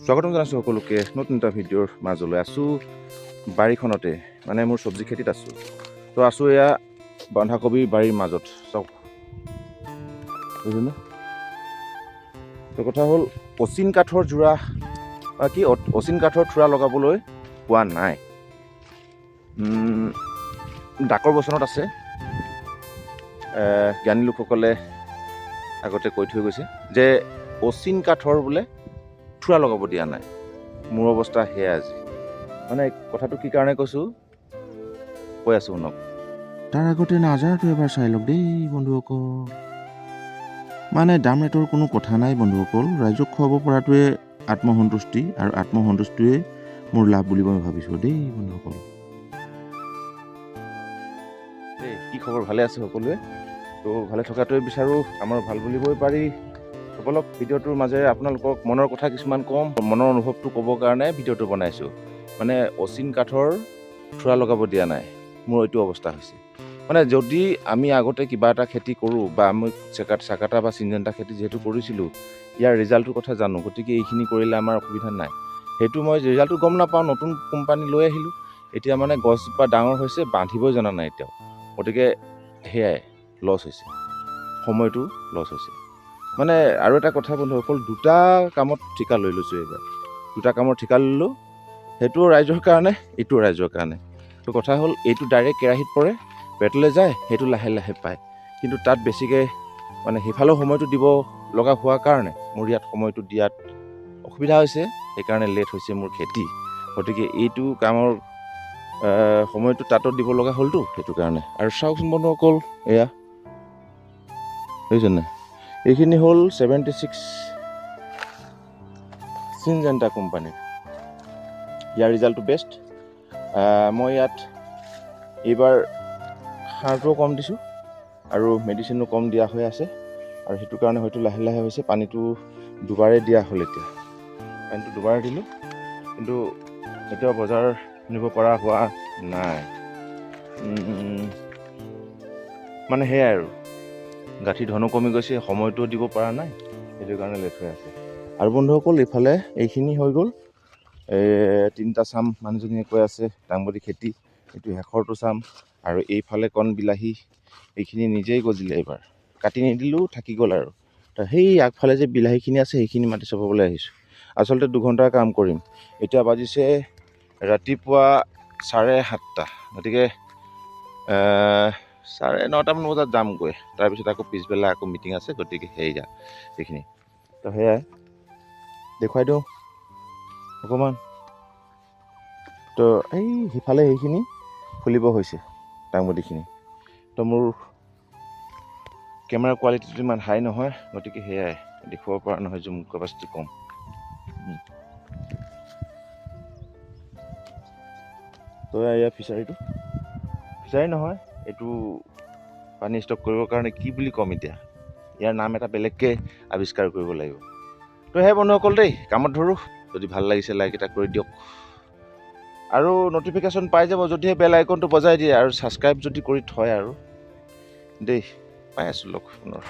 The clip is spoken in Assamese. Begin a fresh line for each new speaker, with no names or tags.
স্বাগতম জনাইছোঁ সকলোকে নতুন এটা ভিডিঅ'ৰ মাজলৈ আছোঁ বাৰীখনতে মানে মোৰ চব্জি খেতিত আছোঁ তো আছোঁ এয়া বন্ধাকবিৰ বাৰীৰ মাজত চাওক বুজিলে তো কথা হ'ল অচিন কাঠৰ যোৰা কি অচিন কাঠৰ থোৰা লগাবলৈ পোৱা নাই ডাকৰ বচনত আছে জ্ঞানী লোকসকলে আগতে কৈ থৈ গৈছে যে অচিন কাঠৰ বোলে থোৰা লগাব দিয়া নাই মোৰ অৱস্থা সেয়া আজি মানে কথাটো কি কাৰণে কৈছোঁ কৈ আছোঁ শুনক তাৰ আগতে নাজাৰটো এবাৰ চাই লওক দেই বন্ধুসকল মানে দাম ৰেটৰ কোনো কথা নাই বন্ধুসকল ৰাইজক খুৱাব পৰাটোৱে আত্মসন্তুষ্টি আৰু আত্মসন্তুষ্টিয়ে মোৰ লাভ বুলি মই ভাবিছোঁ দেই বন্ধুসকল দেই কি খবৰ ভালে আছে সকলোৱে তো ভালে থকাটোৱে বিচাৰোঁ আমাৰ ভাল বুলিবই পাৰি বলক ভিডিঅ'টোৰ মাজেৰে আপোনালোকক মনৰ কথা কিছুমান কম মনৰ অনুভৱটো ক'বৰ কাৰণে ভিডিঅ'টো বনাইছোঁ মানে অচিন কাঠৰ থোৰা লগাব দিয়া নাই মোৰ এইটো অৱস্থা হৈছে মানে যদি আমি আগতে কিবা এটা খেতি কৰোঁ বা আমি চাকাটা বা চিনজেণ্টা খেতি যিহেতু কৰিছিলোঁ ইয়াৰ ৰিজাল্টটোৰ কথা জানো গতিকে এইখিনি কৰিলে আমাৰ অসুবিধা নাই সেইটো মই ৰিজাল্টটো গম নাপাওঁ নতুন কোম্পানী লৈ আহিলোঁ এতিয়া মানে গছজোপা ডাঙৰ হৈছে বান্ধিবই জনা নাই এতিয়াও গতিকে সেয়াই লছ হৈছে সময়টো লছ হৈছে মানে আৰু এটা কথা বন্ধুসকল দুটা কামত ঠিকা লৈ লৈছোঁ এইবাৰ দুটা কামৰ ঠিকা ল'লোঁ সেইটো ৰাইজৰ কাৰণে এইটো ৰাইজৰ কাৰণে তো কথা হ'ল এইটো ডাইৰেক্ট কেৰাহীত পৰে পেটলৈ যায় সেইটো লাহে লাহে পায় কিন্তু তাত বেছিকৈ মানে সেইফালেও সময়টো দিব লগা হোৱাৰ কাৰণে মোৰ ইয়াত সময়টো দিয়াত অসুবিধা হৈছে সেইকাৰণে লেট হৈছে মোৰ খেতি গতিকে এইটো কামৰ সময়টো তাতো দিব লগা হ'লতো সেইটো কাৰণে আৰু চাওকচোন বন্ধুসকল এয়া বুজিছেনে এইখিনি হ'ল 76 চিনজেণ্টা কোম্পানীৰ ইয়াৰ ৰিজাল্টটো বেষ্ট মই ইয়াত এইবাৰ সাৰটোও কম দিছোঁ আৰু মেডিচিনো কম দিয়া হৈ আছে আৰু সেইটো কাৰণে হয়তো লাহে লাহে হৈছে পানীটো দুবাৰেই দিয়া হ'ল এতিয়া পানীটো দুবাৰে দিলোঁ কিন্তু এতিয়াও বজাৰ নিব পৰা হোৱা নাই মানে সেয়াই আৰু গাঁঠি ধনো কমি গৈছে সময়টো দিব পৰা নাই সেইটো কাৰণে লেট হৈ আছে আৰু বন্ধুসকল এইফালে এইখিনি হৈ গ'ল তিনিটা চাম মানুহজনীয়ে কৈ আছে দাংবডি খেতি এইটো শেষৰটো চাম আৰু এইফালে কণ বিলাহী এইখিনি নিজেই গজিলে এইবাৰ কাটি নিদিলেও থাকি গ'ল আৰু তো সেই আগফালে যে বিলাহীখিনি আছে সেইখিনি মাটি চপাবলৈ আহিছোঁ আচলতে দুঘণ্টাৰ কাম কৰিম এতিয়া বাজিছে ৰাতিপুৱা 7:30 গতিকে 9:30মান বজাত যামগৈ তাৰপিছত আকৌ পিছবেলা আকৌ মিটিং আছে গতিকে সেয়া সেইখিনি তো সেয়াই দেখুৱাই দিওঁ অকণমান তো এই সিফালে সেইখিনি ফুলিব হৈছে দাংবডিখিনি তো মোৰ কেমেৰা কোৱালিটিটো ইমান হাই নহয় গতিকে সেয়াই দেখুৱাব পৰা নহয় জুম কেপাচিটি কম তো এয়া ফিচাৰীটো ফিচাৰী নহয় এইটো পানী ষ্টক কৰিবৰ কাৰণে কি বুলি ক'ম এতিয়া ইয়াৰ নাম এটা বেলেগকৈ আৱিষ্কাৰ কৰিব লাগিব তো সেই বন্ধুসকল দেই কামত ধৰোঁ যদি ভাল লাগিছে লাইক এটা কৰি দিয়ক আৰু নটিফিকেশ্যন পাই যাব যদিহে বেল আইকনটো বজাই দিয়ে আৰু ছাবস্ক্ৰাইব যদি কৰি থয় আৰু দেই পাই আছোঁ লগ পুনৰ